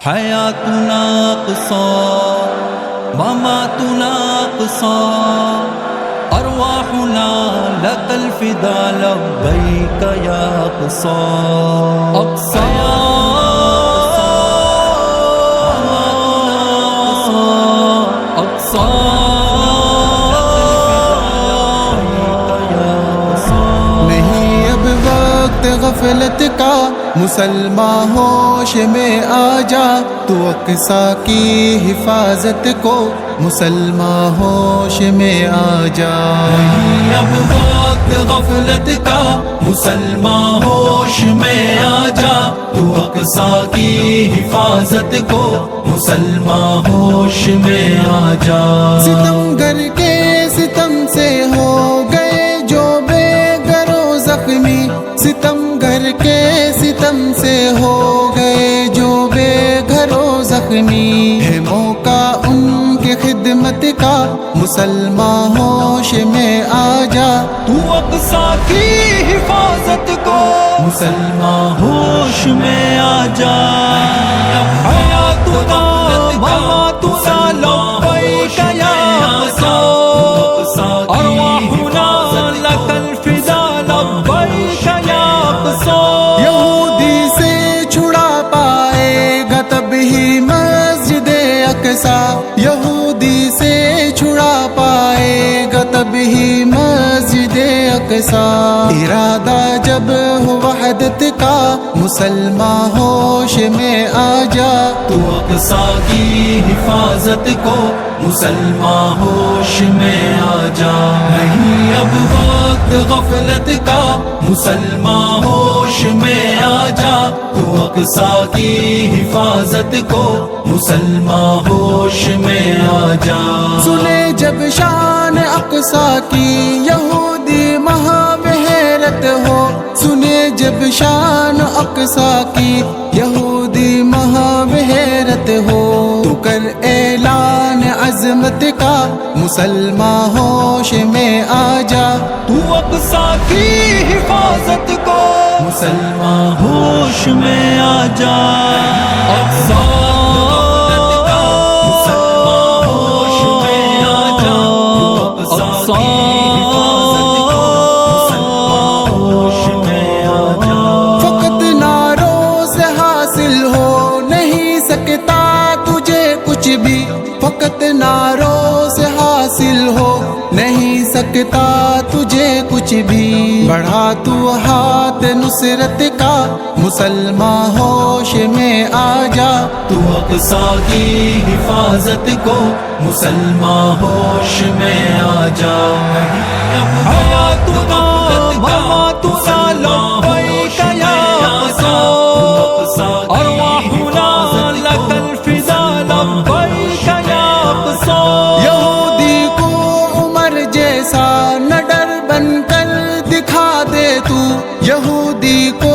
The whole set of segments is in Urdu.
حیاتنا اقصی مماتنا اقصی ارواحنا لك الفدا لبیک یا اقصی اقصی غفلت کا مسلمان ہوش میں آ جا، تو اقصیٰ کی حفاظت کو مسلمان ہوش میں آ جا۔ نہیں اب وقت غفلت کا مسلمان ہوش میں آ جا، تو اقصیٰ کی حفاظت کو مسلمان ہوش میں آ جا۔ ستم گر کے ستم سے ہو گئے جو بے گر و زخمی، ستم گھر کے ستم سے ہو گئے جو بے گھر و زخمی، ہے موقع ان کی خدمت کا مسلمان ہوش میں آ جا، تو اقصیٰ کی حفاظت کو مسلمان ہوش میں آ جا۔ حیاتنا مماتنا لبیک یا اقصی ارواحنا لک الفدا لبیک یا اقصی۔ یہودی سے چھڑا پائے گا تب ہی مسجد اقصیٰ، یہودی سے چھڑا پائے گا تب ہی مسجد اقصیٰ۔ ارادہ جب ہو وحدت کا مسلمان ہوش میں آ جا، تو اقصیٰ کی حفاظت کو مسلمان ہوش میں آ جا۔ نہیں اب وقت غفلت کا مسلمان ہوش میں آ جا، تو اقصیٰ کی حفاظت کو مسلمان ہوش میں آ جا۔ سنے جب شان اقصیٰ کی یہودی مہا بحیرت ہو، سنے جب شان اقصیٰ کی یہودی مہا بحیرت ہو، تو کر اعلان عظمت کا مسلمان ہوش میں آ جا، تو اقصیٰ کی حفاظت کو مسلمان ہوش میں آ جا۔ اقصیٰ مسلمان ہوش میں آ جا، اقصیٰ کی حفاظت کو مسلمان ہوش میں آ جا۔ فقط نعروں سے حاصل ہو نہیں سکتا تجھے کچھ بھی، فقط نعروں سے حاصل ہو نہیں سکتا تجھے کچھ بھی، بڑھا تو ہاتھ نصرت کا مسلمان ہوش میں آ جا، تو اقصیٰ کی حفاظت کو مسلمان ہوش میں آ جا۔ حیاتنا مماتنا لبیک یا اقصی ارواحنا لک الفدا لبیک یا اقصی۔ یہودی کو عمر جیسا نہ ڈر بن کر دکھا دے تو، یہودی کو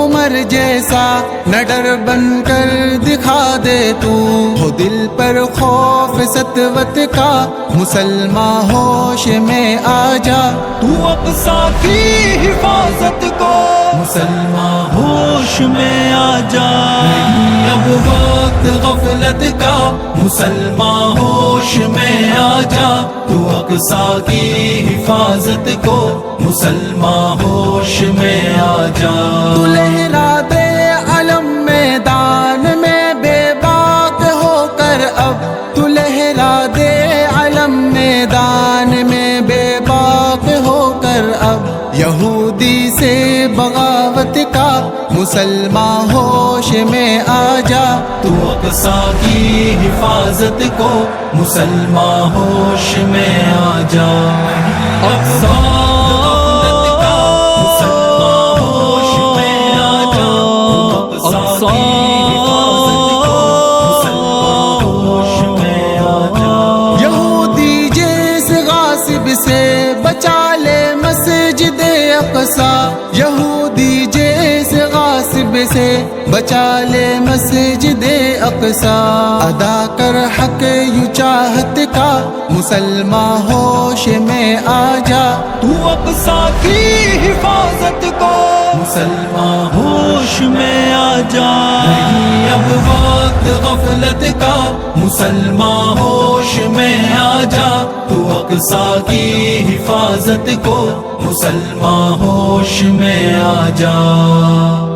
عمر جیسا نہ ڈر بن کر دکھا دے تو، ہو دل پر خوف سطوت کا مسلمان ہوش میں آ جا، تو اقصیٰ کی حفاظت کو مسلمان ہوش میں آ جا۔ نہیں اب وقت غفلت کا مسلمان ہوش میں آ جا، تو اقصیٰ کی حفاظت کو مسلمان ہوش میں آ جا۔ تو لہرا دے علم میدان میں بے باک ہو کر اب، تو لہرا دے علم میدان میں بے باک ہو کر اب، یہودی سے بغاوت کا مسلمان ہوش میں آ جا، تو اقصیٰ کی حفاظت کو مسلمان ہوش میں آ جا۔ اقصیٰ مسلمان ہوش میں آ جا، اقصیٰ کی حفاظت کو مسلمان ہوش میں آ جا۔ یہودی جیس غاصب سے بچا لے مسجد اقصیٰ، یہودی جیس غاصب سے بچا لے مسجد اقصیٰ، ادا کر حق یوں چاہت کا مسلمان ہوش میں آ جا، تو اقصیٰ کی حفاظت کو مسلمان ہوش میں آ جا۔ نہیں اب وقت وقت غفلت کا، مسلمان ہوش میں آ جا، تو اقصی کی حفاظت کو، مسلمان ہوش میں آ جا۔